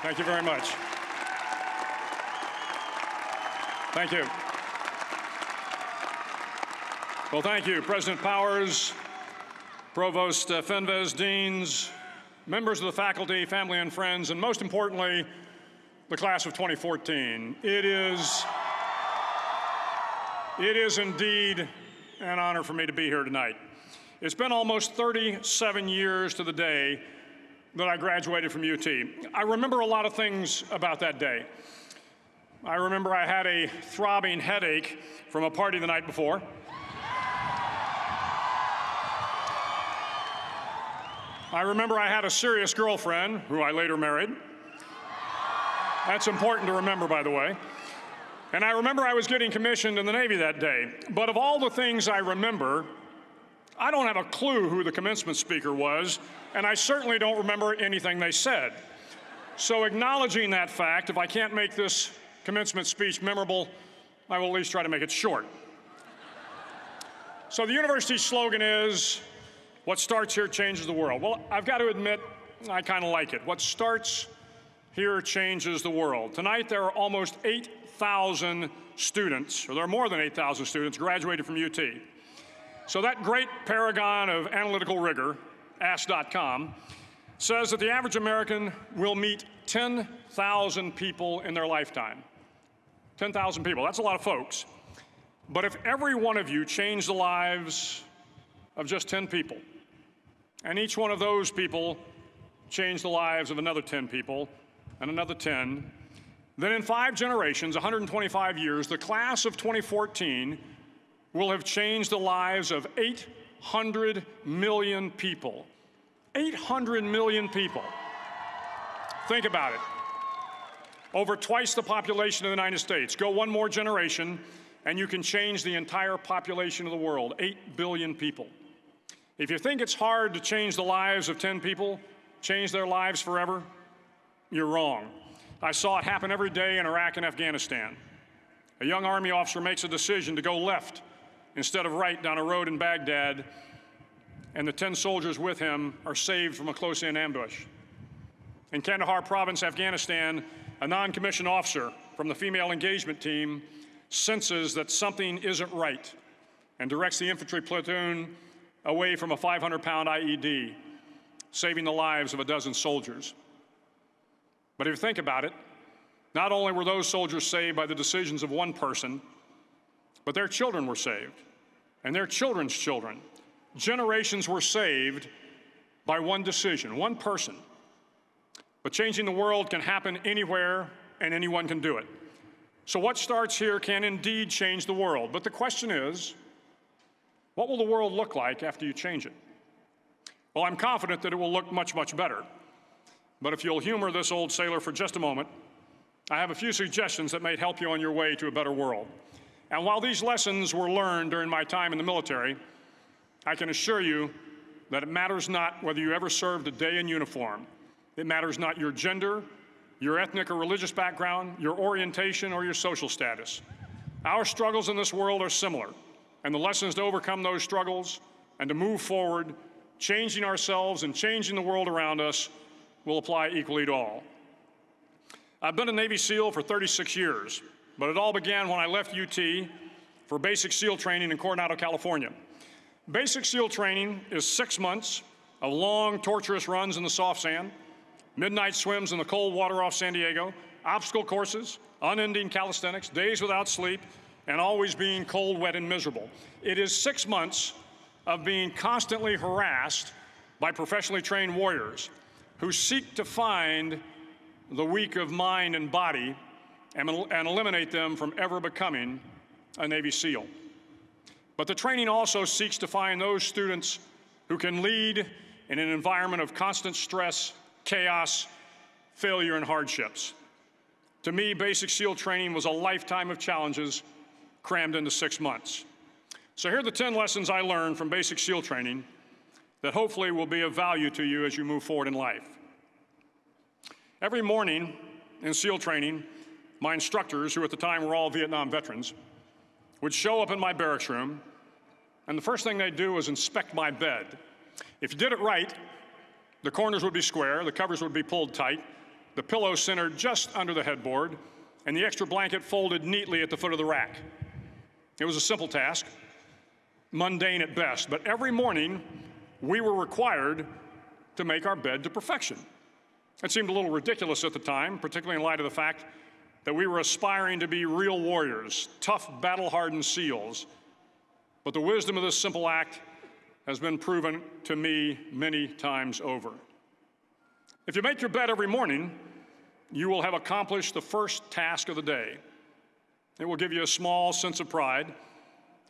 Thank you very much. Thank you. Well, thank you, President Powers, Provost Fenves, deans, members of the faculty, family and friends, and most importantly, the class of 2014. It is indeed an honor for me to be here tonight. It's been almost 37 years to the day that I graduated from UT. I remember a lot of things about that day. I remember I had a throbbing headache from a party the night before. I remember I had a serious girlfriend, who I later married. That's important to remember, by the way. And I remember I was getting commissioned in the Navy that day. But of all the things I remember, I don't have a clue who the commencement speaker was, and I certainly don't remember anything they said. So acknowledging that fact, if I can't make this commencement speech memorable, I will at least try to make it short. So the university's slogan is, "What starts here changes the world." Well, I've got to admit, I kind of like it. What starts here changes the world. Tonight, there are almost 8,000 students, or there are more than 8,000 students graduated from UT. So that great paragon of analytical rigor, Ask.com, says that the average American will meet 10,000 people in their lifetime. 10,000 people, that's a lot of folks. But if every one of you changed the lives of just 10 people, and each one of those people changed the lives of another 10 people, and another 10, then in 5 generations, 125 years, the class of 2014 will have changed the lives of 800 million people. 800 million people. Think about it. Over twice the population of the United States. Go one more generation, and you can change the entire population of the world, 8 billion people. If you think it's hard to change the lives of 10 people, change their lives forever, you're wrong. I saw it happen every day in Iraq and Afghanistan. A young Army officer makes a decision to go left instead of right down a road in Baghdad, and the 10 soldiers with him are saved from a close-in ambush. In Kandahar province, Afghanistan, a non-commissioned officer from the female engagement team senses that something isn't right and directs the infantry platoon away from a 500-pound IED, saving the lives of a dozen soldiers. But if you think about it, not only were those soldiers saved by the decisions of one person, but their children were saved, and their children's children. Generations were saved by one decision, one person. But changing the world can happen anywhere, and anyone can do it. So what starts here can indeed change the world. But the question is, what will the world look like after you change it? Well, I'm confident that it will look much, much better. But if you'll humor this old sailor for just a moment, I have a few suggestions that may help you on your way to a better world. And while these lessons were learned during my time in the military, I can assure you that it matters not whether you ever served a day in uniform. It matters not your gender, your ethnic or religious background, your orientation, or your social status. Our struggles in this world are similar, and the lessons to overcome those struggles and to move forward, changing ourselves and changing the world around us, will apply equally to all. I've been a Navy SEAL for 36 years, but it all began when I left UT for basic SEAL training in Coronado, California. Basic SEAL training is 6 months of long, torturous runs in the soft sand, midnight swims in the cold water off San Diego, obstacle courses, unending calisthenics, days without sleep, and always being cold, wet, and miserable. It is 6 months of being constantly harassed by professionally trained warriors who seek to find the weak of mind and body and eliminate them from ever becoming a Navy SEAL. But the training also seeks to find those students who can lead in an environment of constant stress, chaos, failure, and hardships. To me, basic SEAL training was a lifetime of challenges crammed into 6 months. So here are the 10 lessons I learned from basic SEAL training that hopefully will be of value to you as you move forward in life. Every morning in SEAL training, my instructors, who at the time were all Vietnam veterans, would show up in my barracks room, and the first thing they'd do was inspect my bed. If you did it right, the corners would be square, the covers would be pulled tight, the pillow centered just under the headboard, and the extra blanket folded neatly at the foot of the rack. It was a simple task, mundane at best, but every morning we were required to make our bed to perfection. It seemed a little ridiculous at the time, particularly in light of the fact that we were aspiring to be real warriors, tough, battle-hardened SEALs. But the wisdom of this simple act has been proven to me many times over. If you make your bed every morning, you will have accomplished the first task of the day. It will give you a small sense of pride,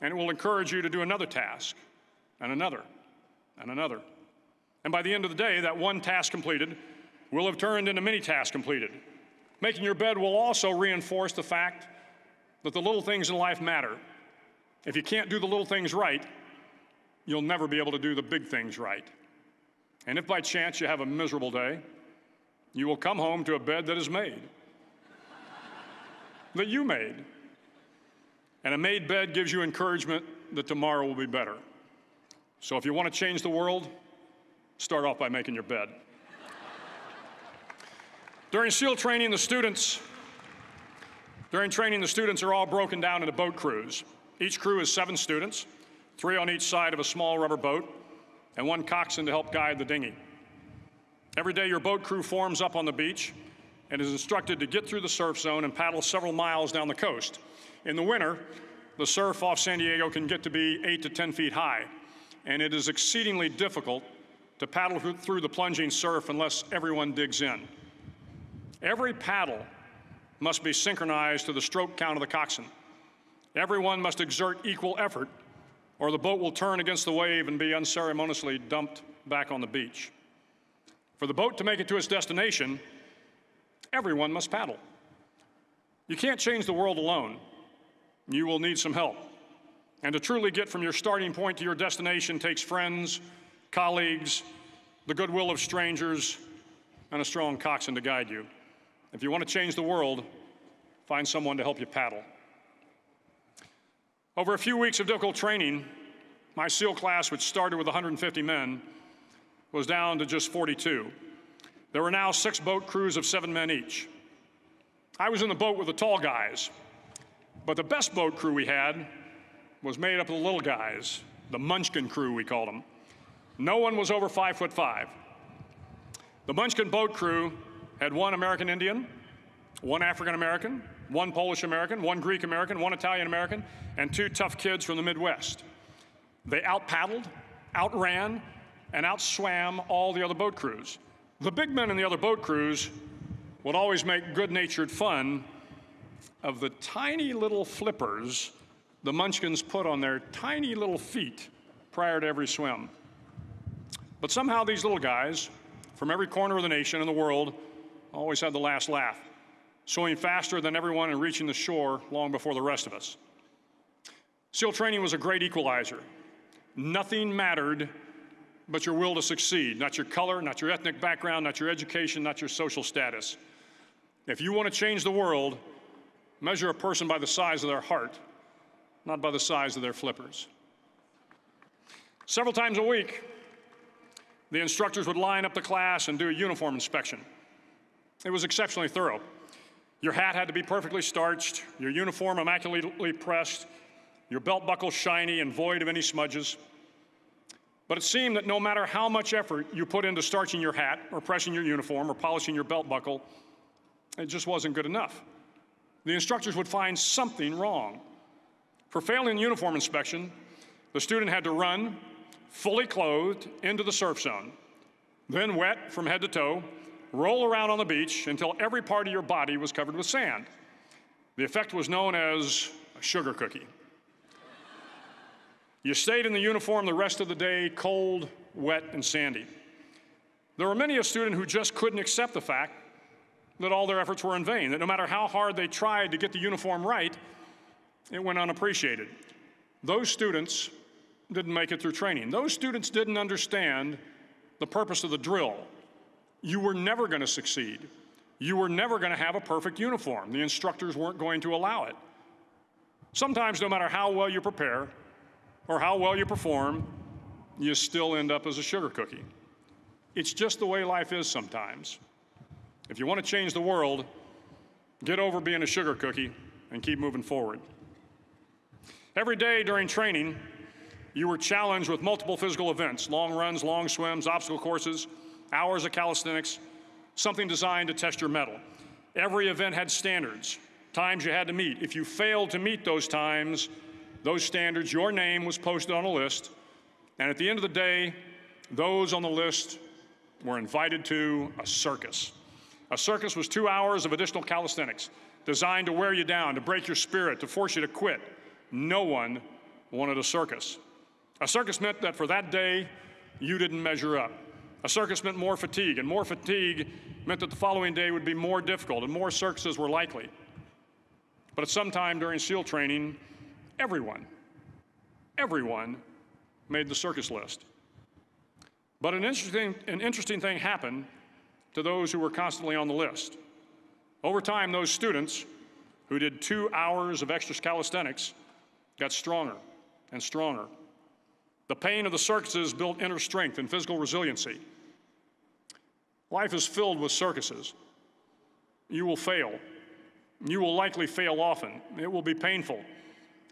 and it will encourage you to do another task, and another, and another. And by the end of the day, that one task completed will have turned into many tasks completed. Making your bed will also reinforce the fact that the little things in life matter. If you can't do the little things right, you'll never be able to do the big things right. And if by chance you have a miserable day, you will come home to a bed that is made, that you made. And a made bed gives you encouragement that tomorrow will be better. So if you want to change the world, start off by making your bed. During SEAL training, the students are all broken down into boat crews. Each crew is 7 students, 3 on each side of a small rubber boat, and 1 coxswain to help guide the dinghy. Every day, your boat crew forms up on the beach and is instructed to get through the surf zone and paddle several miles down the coast. In the winter, the surf off San Diego can get to be 8 to 10 feet high, and it is exceedingly difficult to paddle through the plunging surf unless everyone digs in. Every paddle must be synchronized to the stroke count of the coxswain. Everyone must exert equal effort, or the boat will turn against the wave and be unceremoniously dumped back on the beach. For the boat to make it to its destination, everyone must paddle. You can't change the world alone. You will need some help. And to truly get from your starting point to your destination takes friends, colleagues, the goodwill of strangers, and a strong coxswain to guide you. If you want to change the world, find someone to help you paddle. Over a few weeks of difficult training, my SEAL class, which started with 150 men, was down to just 42. There were now 6 boat crews of 7 men each. I was in the boat with the tall guys, but the best boat crew we had was made up of the little guys, the Munchkin crew, we called them. No one was over 5'5". The Munchkin boat crew had 1 American Indian, 1 African American, 1 Polish American, 1 Greek American, 1 Italian American, and 2 tough kids from the Midwest. They out-paddled, outran, and outswam all the other boat crews. The big men in the other boat crews would always make good-natured fun of the tiny little flippers the Munchkins put on their tiny little feet prior to every swim. But somehow these little guys from every corner of the nation and the world always had the last laugh, swimming faster than everyone and reaching the shore long before the rest of us. SEAL training was a great equalizer. Nothing mattered but your will to succeed, not your color, not your ethnic background, not your education, not your social status. If you want to change the world, measure a person by the size of their heart, not by the size of their flippers. Several times a week, the instructors would line up the class and do a uniform inspection. It was exceptionally thorough. Your hat had to be perfectly starched, your uniform immaculately pressed, your belt buckle shiny and void of any smudges. But it seemed that no matter how much effort you put into starching your hat or pressing your uniform or polishing your belt buckle, it just wasn't good enough. The instructors would find something wrong. For failing the uniform inspection, the student had to run, fully clothed, into the surf zone, then wet from head to toe, roll around on the beach until every part of your body was covered with sand. The effect was known as a sugar cookie. You stayed in the uniform the rest of the day, cold, wet, and sandy. There were many a student who just couldn't accept the fact that all their efforts were in vain, that no matter how hard they tried to get the uniform right, it went unappreciated. Those students didn't make it through training. Those students didn't understand the purpose of the drill. You were never going to succeed. You were never going to have a perfect uniform. The instructors weren't going to allow it. Sometimes, no matter how well you prepare or how well you perform, you still end up as a sugar cookie. It's just the way life is sometimes. If you want to change the world, get over being a sugar cookie and keep moving forward. Every day during training, you were challenged with multiple physical events: long runs, long swims, obstacle courses, hours of calisthenics, something designed to test your mettle. Every event had standards, times you had to meet. If you failed to meet those times, those standards, your name was posted on a list, and at the end of the day, those on the list were invited to a circus. A circus was 2 hours of additional calisthenics, designed to wear you down, to break your spirit, to force you to quit. No one wanted a circus. A circus meant that for that day, you didn't measure up. A circus meant more fatigue, and more fatigue meant that the following day would be more difficult, and more circuses were likely. But at some time during SEAL training, everyone made the circus list. But an interesting thing happened to those who were constantly on the list. Over time, those students who did 2 hours of extra calisthenics got stronger and stronger. The pain of the circuses built inner strength and physical resiliency. Life is filled with circuses. You will fail. You will likely fail often. It will be painful.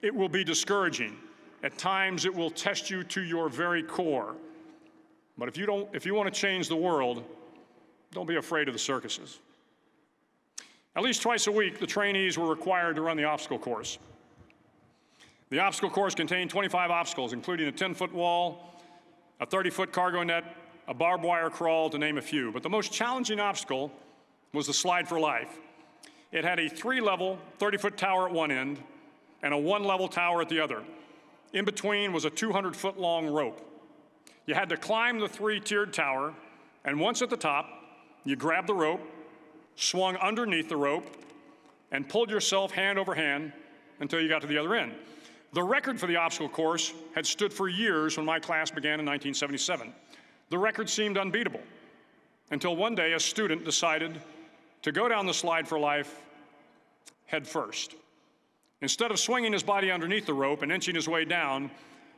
It will be discouraging. At times, it will test you to your very core. But if you want to change the world, don't be afraid of the circuses. At least twice a week, the trainees were required to run the obstacle course. The obstacle course contained 25 obstacles, including a 10-foot wall, a 30-foot cargo net, a barbed wire crawl, to name a few. But the most challenging obstacle was the slide for life. It had a 3-level, 30-foot tower at one end and a 1-level tower at the other. In between was a 200-foot-long rope. You had to climb the 3-tiered tower, and once at the top, you grabbed the rope, swung underneath the rope, and pulled yourself hand over hand until you got to the other end. The record for the obstacle course had stood for years when my class began in 1977. The record seemed unbeatable until one day a student decided to go down the slide for life head first. Instead of swinging his body underneath the rope and inching his way down,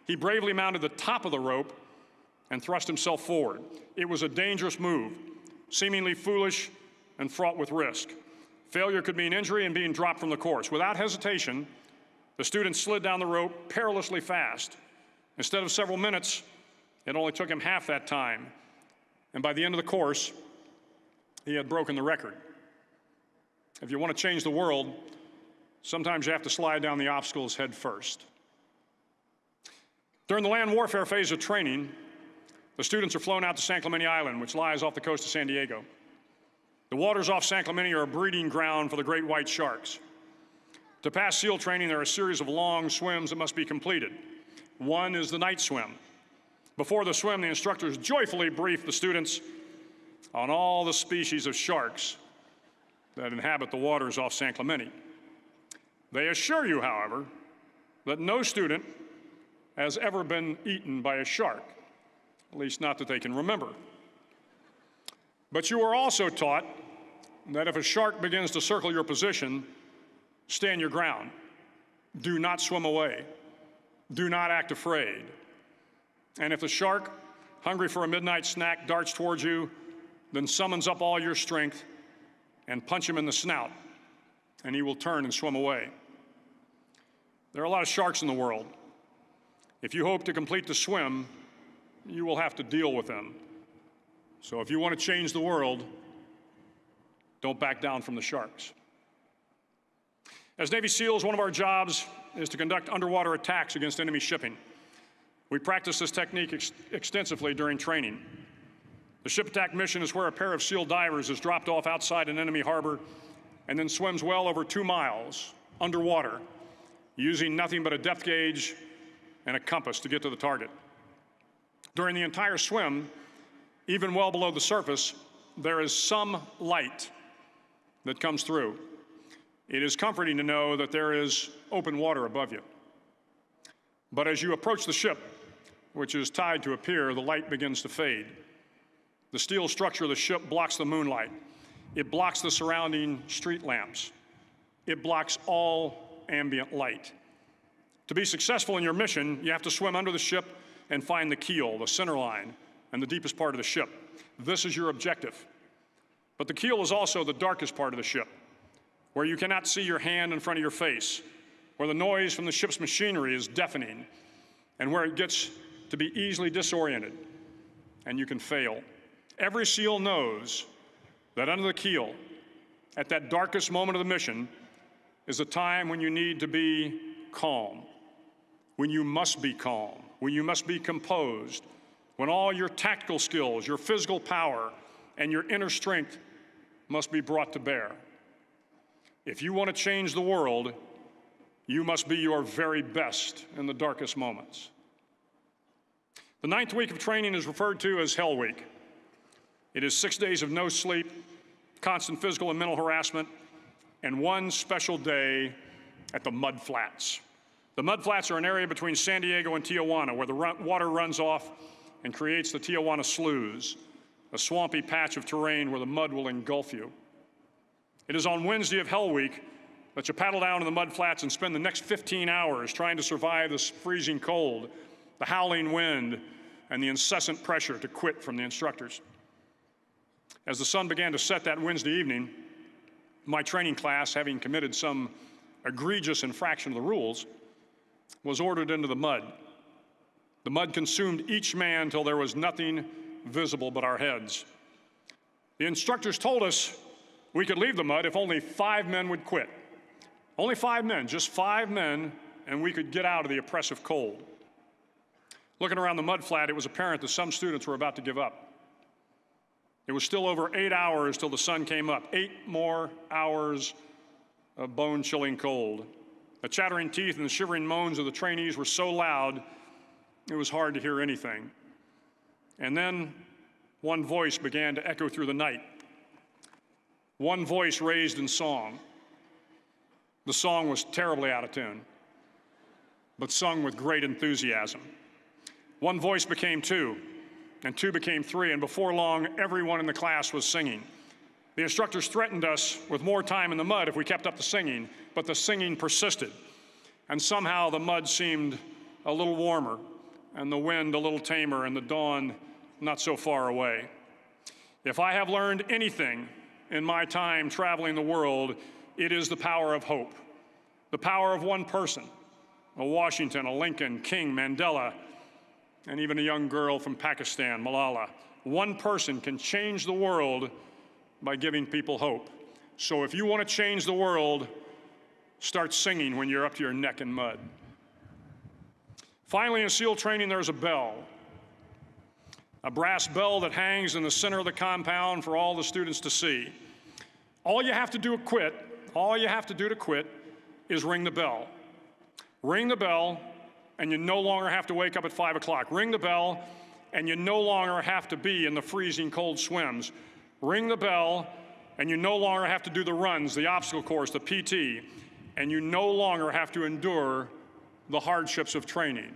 he bravely mounted the top of the rope and thrust himself forward. It was a dangerous move, seemingly foolish and fraught with risk. Failure could mean injury and being dropped from the course. Without hesitation, the student slid down the rope perilously fast. Instead of several minutes, it only took him half that time. And by the end of the course, he had broken the record. If you want to change the world, sometimes you have to slide down the obstacles head first. During the land warfare phase of training, the students are flown out to San Clemente Island, which lies off the coast of San Diego. The waters off San Clemente are a breeding ground for the great white sharks. To pass SEAL training, there are a series of long swims that must be completed. One is the night swim. Before the swim, the instructors joyfully brief the students on all the species of sharks that inhabit the waters off San Clemente. They assure you, however, that no student has ever been eaten by a shark, at least not that they can remember. But you are also taught that if a shark begins to circle your position, stand your ground. Do not swim away. Do not act afraid. And if the shark, hungry for a midnight snack, darts towards you, then summons up all your strength and punch him in the snout, and he will turn and swim away. There are a lot of sharks in the world. If you hope to complete the swim, you will have to deal with them. So if you want to change the world, don't back down from the sharks. As Navy SEALs, one of our jobs is to conduct underwater attacks against enemy shipping. We practice this technique extensively during training. The ship attack mission is where a pair of SEAL divers is dropped off outside an enemy harbor and then swims well over 2 miles underwater, using nothing but a depth gauge and a compass to get to the target. During the entire swim, even well below the surface, there is some light that comes through. It is comforting to know that there is open water above you. But as you approach the ship, which is tied to a pier, the light begins to fade. The steel structure of the ship blocks the moonlight. It blocks the surrounding street lamps. It blocks all ambient light. To be successful in your mission, you have to swim under the ship and find the keel, the center line, and the deepest part of the ship. This is your objective. But the keel is also the darkest part of the ship, where you cannot see your hand in front of your face, where the noise from the ship's machinery is deafening, and where it gets to be easily disoriented, and you can fail. Every SEAL knows that under the keel, at that darkest moment of the mission, is a time when you need to be calm, when you must be calm, when you must be composed, when all your tactical skills, your physical power, and your inner strength must be brought to bear. If you want to change the world, you must be your very best in the darkest moments. The 9th week of training is referred to as Hell Week. It is 6 days of no sleep, constant physical and mental harassment, and one special day at the Mud Flats. The Mud Flats are an area between San Diego and Tijuana where the water runs off and creates the Tijuana Sloughs, a swampy patch of terrain where the mud will engulf you. It is on Wednesday of Hell Week that you paddle down to the Mud Flats and spend the next 15 hours trying to survive this freezing cold, the howling wind, and the incessant pressure to quit from the instructors. As the sun began to set that Wednesday evening, my training class, having committed some egregious infraction of the rules, was ordered into the mud. The mud consumed each man till there was nothing visible but our heads. The instructors told us we could leave the mud if only 5 men would quit. Only 5 men, just 5 men, and we could get out of the oppressive cold. Looking around the mud flat, it was apparent that some students were about to give up. It was still over 8 hours till the sun came up. 8 more hours of bone-chilling cold. The chattering teeth and the shivering moans of the trainees were so loud, it was hard to hear anything. And then one voice began to echo through the night. One voice raised in song. The song was terribly out of tune, but sung with great enthusiasm. One voice became 2, and 2 became 3, and before long, everyone in the class was singing. The instructors threatened us with more time in the mud if we kept up the singing, but the singing persisted. And somehow the mud seemed a little warmer, and the wind a little tamer, and the dawn not so far away. If I have learned anything in my time traveling the world, it is the power of hope. The power of one person, a Washington, a Lincoln, King, Mandela, and even a young girl from Pakistan, Malala. One person can change the world by giving people hope. So if you want to change the world, start singing when you're up to your neck in mud. Finally, in SEAL training, there's a bell. A brass bell that hangs in the center of the compound for all the students to see. All you have to do to quit is ring the bell. Ring the bell, and you no longer have to wake up at 5 o'clock. Ring the bell, and you no longer have to be in the freezing cold swims. Ring the bell, and you no longer have to do the runs, the obstacle course, the PT, and you no longer have to endure the hardships of training.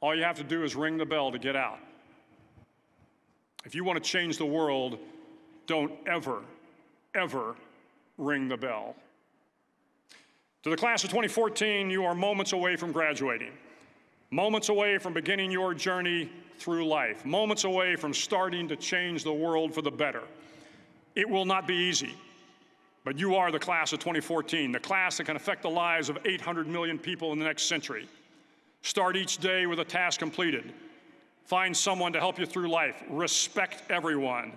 All you have to do is ring the bell to get out. If you want to change the world, don't ever, ever ring the bell. To the class of 2014, you are moments away from graduating, moments away from beginning your journey through life, moments away from starting to change the world for the better. It will not be easy, but you are the class of 2014, the class that can affect the lives of 800 million people in the next century. Start each day with a task completed. Find someone to help you through life. Respect everyone.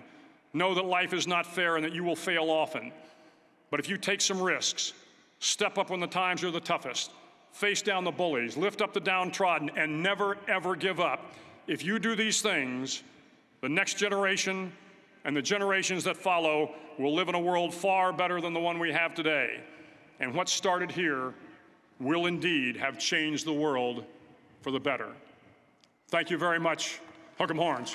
Know that life is not fair and that you will fail often. But if you take some risks, step up when the times are the toughest, face down the bullies, lift up the downtrodden, and never, ever give up. If you do these things, the next generation and the generations that follow will live in a world far better than the one we have today. And what started here will indeed have changed the world for the better. Thank you very much. Hook 'em horns.